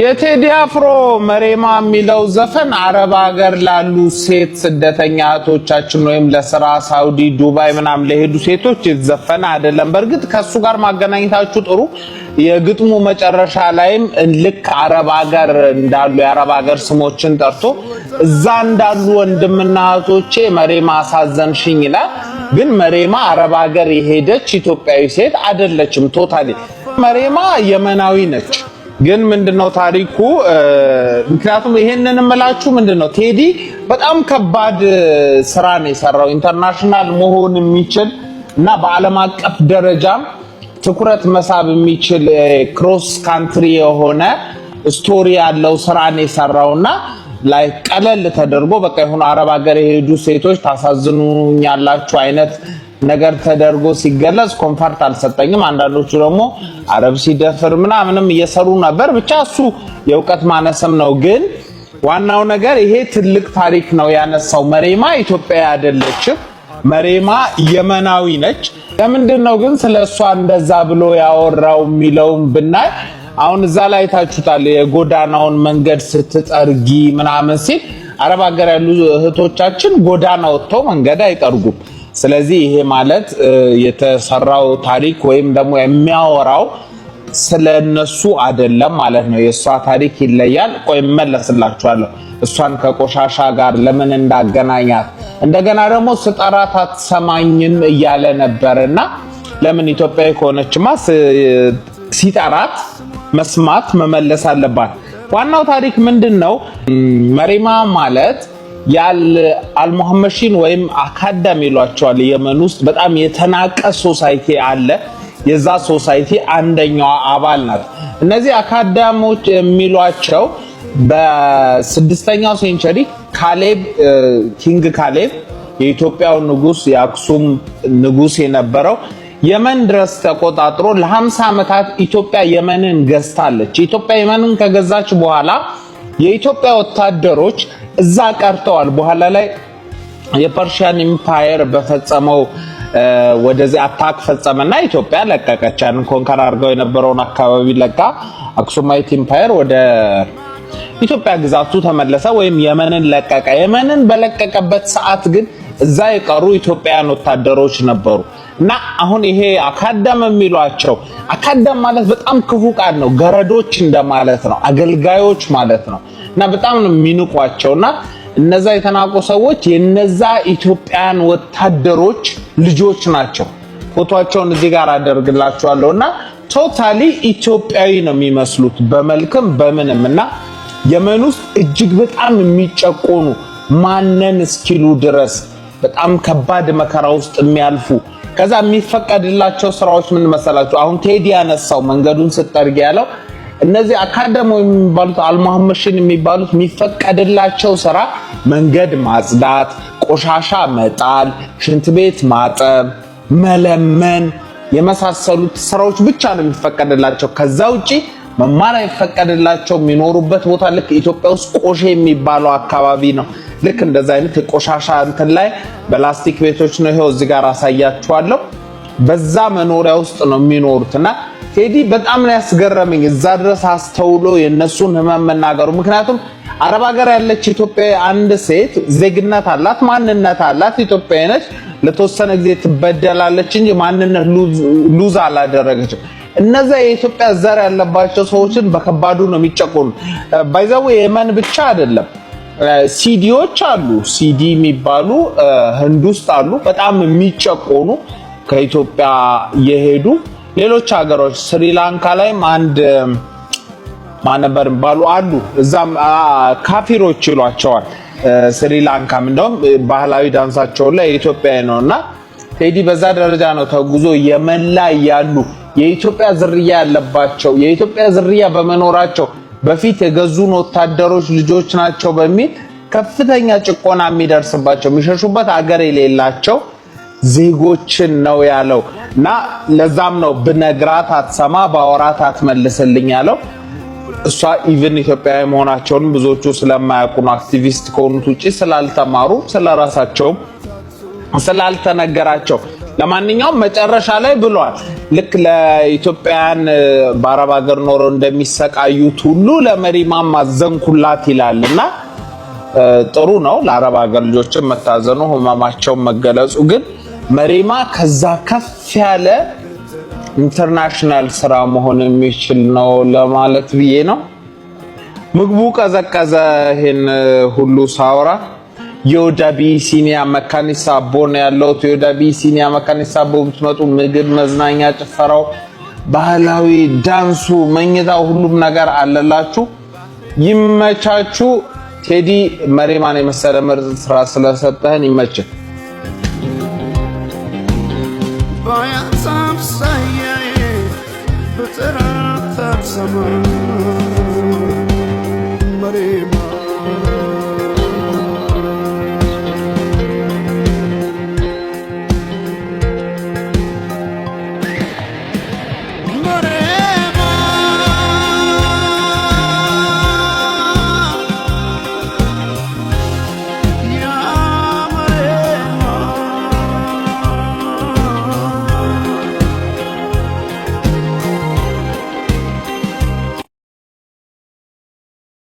የቴዲ አፍሮ መሬማ የሚለው ዘፈን አረብ ሀገር ላሉ ሴት ስደተኛ እህቶቻችን ወይም ለስራ ሳውዲ ዱባይ ምናምን ለሄዱ ሴቶች የተዘፈነ አይደለም። በእርግጥ ከሱ ጋር ማገናኘታችሁ ጥሩ። የግጥሙ መጨረሻ ላይም ልክ አረብ ሀገር እንዳሉ የአረብ ሀገር ስሞችን ጠርቶ እዛ እንዳሉ ወንድምና እህቶቼ መሬማ አሳዘንሽኝ ይላል። ግን መሬማ አረብ ሀገር የሄደች ኢትዮጵያዊ ሴት አይደለችም። ቶታሊ መሬማ የመናዊ ነች። ግን ምንድነው ታሪኩ? ምክንያቱም ይሄንን እምላችሁ ምንድነው ቴዲ በጣም ከባድ ስራ ነው የሰራው። ኢንተርናሽናል መሆን የሚችል እና በዓለም አቀፍ ደረጃም ትኩረት መሳብ የሚችል ክሮስ ካንትሪ የሆነ ስቶሪ ያለው ስራ ነው የሰራውና ላይ ቀለል ተደርጎ በቃ ይሁን አረብ ሀገር የሄዱ ሴቶች ታሳዝኑኛላችሁ አይነት ነገር ተደርጎ ሲገለጽ ኮንፈርት አልሰጠኝም። አንዳንዶቹ ደግሞ አረብ ሲደፍር ምናምንም እየሰሩ ነበር። ብቻ እሱ የእውቀት ማነስም ነው። ግን ዋናው ነገር ይሄ ትልቅ ታሪክ ነው ያነሳው። መሬማ ኢትዮጵያዊ አይደለችም። መሬማ የመናዊ ነች። ለምንድነው ግን ስለሷ እንደዛ ብሎ ያወራው የሚለውን ብናይ አሁን እዛ ላይ ታችሁታል። የጎዳናውን መንገድ ስትጠርጊ ምናምን ሲል አረብ ሀገር ያሉ እህቶቻችን ጎዳና ወጥተው መንገድ አይጠርጉም። ስለዚህ ይሄ ማለት የተሰራው ታሪክ ወይም ደግሞ የሚያወራው ስለነሱ አይደለም ማለት ነው። የሷ ታሪክ ይለያል። ቆይ መለስላችኋለሁ እሷን ከቆሻሻ ጋር ለምን እንዳገናኛት። እንደገና ደግሞ ስጠራት አትሰማኝም እያለ ነበርና ለምን ኢትዮጵያዊ ከሆነችማ ሲጠራት መስማት መመለስ አለባት። ዋናው ታሪክ ምንድነው? መሬማ ማለት አልሙሐመሺን ወይም አካዳሚ ይሏቸዋል። የመን ውስጥ በጣም የተናቀ ሶሳይቲ አለ። የዛ ሶሳይቲ አንደኛዋ አባል ናት። እነዚህ አካዳሚዎች የሚሏቸው በ6ኛው ሴንቸሪ ኪንግ ካሌብ የኢትዮጵያው ንጉስ የአክሱም ንጉስ የነበረው የመን ድረስ ተቆጣጥሮ ለ50 ዓመታት ኢትዮጵያ የመንን ገዝታለች። ኢትዮጵያ የመንን ከገዛች በኋላ የኢትዮጵያ ወታደሮች እዛ ቀርተዋል። በኋላ ላይ የፐርሺያን ኢምፓየር በፈጸመው ወደዚህ አታክ ፈጸመና ኢትዮጵያ ለቀቀች። ያን ኮንከር አድርገው የነበረውን አካባቢ ለቃ አክሱማይት ኢምፓየር ወደ ኢትዮጵያ ግዛቱ ተመለሰ ወይም የመንን ለቀቀ። የመንን በለቀቀበት ሰዓት ግን እዛ የቀሩ ኢትዮጵያውያን ወታደሮች ነበሩ እና አሁን ይሄ አካዳም የሚሏቸው አካዳም ማለት በጣም ክፉ ቃል ነው። ገረዶች እንደማለት ነው፣ አገልጋዮች ማለት ነው። እና በጣም ነው የሚንቋቸውና እነዛ የተናቁ ሰዎች የነዛ ኢትዮጵያን ወታደሮች ልጆች ናቸው። ፎቶአቸውን እዚህ ጋር አደርግላችኋለሁና ቶታሊ ኢትዮጵያዊ ነው የሚመስሉት በመልክም በምንም። እና የመን ውስጥ እጅግ በጣም የሚጨቆኑ ማነን እስኪሉ ድረስ በጣም ከባድ መከራ ውስጥ የሚያልፉ ከዛ የሚፈቀድላቸው ስራዎች ምን መሰላችሁ? አሁን ቴዲ ያነሳው መንገዱን ስትጠርጊ ያለው እነዚህ አካዳሚ የሚባሉት አልሙሐመሺን የሚባሉት የሚፈቀድላቸው ስራ መንገድ ማጽዳት፣ ቆሻሻ መጣል፣ ሽንት ቤት ማጠብ፣ መለመን የመሳሰሉት ስራዎች ብቻ ነው የሚፈቀድላቸው። ከዛ ውጪ መማር አይፈቀድላቸው። የሚኖሩበት ቦታ ልክ ኢትዮጵያ ውስጥ ቆሼ የሚባለው አካባቢ ነው። ልክ እንደዛ አይነት የቆሻሻ እንትን ላይ በላስቲክ ቤቶች ነው። ይሄው እዚህ ጋር አሳያችኋለሁ። በዛ መኖሪያ ውስጥ ነው የሚኖሩትና ቴዲ በጣም ነው ያስገረመኝ እዛ ድረስ አስተውሎ የነሱን ህመም መናገሩ። ምክንያቱም አረብ ሀገር ያለች ኢትዮጵያዊ አንድ ሴት ዜግነት አላት፣ ማንነት አላት፣ ኢትዮጵያዊ ነች። ለተወሰነ ጊዜ ትበደላለች እንጂ ማንነት ሉዝ አላደረገችም። እነዛ የኢትዮጵያ ዘር ያለባቸው ሰዎችን በከባዱ ነው የሚጨቆኑ። ባይዛው የመን ብቻ አይደለም፣ ሲዲዎች አሉ። ሲዲ የሚባሉ ህንድ ውስጥ አሉ፣ በጣም የሚጨቆኑ ከኢትዮጵያ የሄዱ ሌሎች ሀገሮች። ስሪላንካ ላይም አንድ ማነበር ባሉ አሉ። እዛም ካፊሮች ይሏቸዋል። ስሪላንካም እንደውም ባህላዊ ዳንሳቸው ላይ ኢትዮጵያ ነውና ቴዲ በዛ ደረጃ ነው ተጉዞ የመን ላይ ያሉ የኢትዮጵያ ዝርያ ያለባቸው የኢትዮጵያ ዝርያ በመኖራቸው በፊት የገዙን ወታደሮች ልጆች ናቸው በሚል ከፍተኛ ጭቆና የሚደርስባቸው የሚሸሹበት አገር የሌላቸው ዜጎችን ነው ያለው። እና ለዛም ነው ብነግራት አትሰማ ባወራት አትመልስልኝ ያለው። እሷ ኢቭን ኢትዮጵያዊ መሆናቸውን ብዙዎቹ ስለማያውቁ ነው። አክቲቪስት ከሆኑት ውጪ ስላልተማሩ ስለራሳቸው ስላልተነገራቸው። ለማንኛውም መጨረሻ ላይ ብሏል ልክ ለኢትዮጵያን በአረብ ሀገር ኖሮ እንደሚሰቃዩት ሁሉ ለመሪማም ማዘንኩላት ይላልና ጥሩ ነው ለአረብ ሀገር ልጆችም መታዘኑ ህመማቸው መገለጹ። ግን መሪማ ከዛ ከፍ ያለ ኢንተርናሽናል ስራ መሆን የሚችል ነው ለማለት ብዬ ነው። ምግቡ ቀዘቀዘ። ይሄን ሁሉ ሳውራ ዮዳቢ ሲኒያ መካኒሳ አቦ ነው ያለው። ዮዳቢ ሲኒያ መካኒሳ አቦ ብትመጡ ምግብ፣ መዝናኛ፣ ጭፈራው፣ ባህላዊ ዳንሱ፣ መኝታው ሁሉም ነገር አለላችሁ። ይመቻችሁ። ቴዲ መሪማን የመሰለ ምርጥ ስራ ስለሰጠህን ይመችህ። باید سبسیه به طرف سمان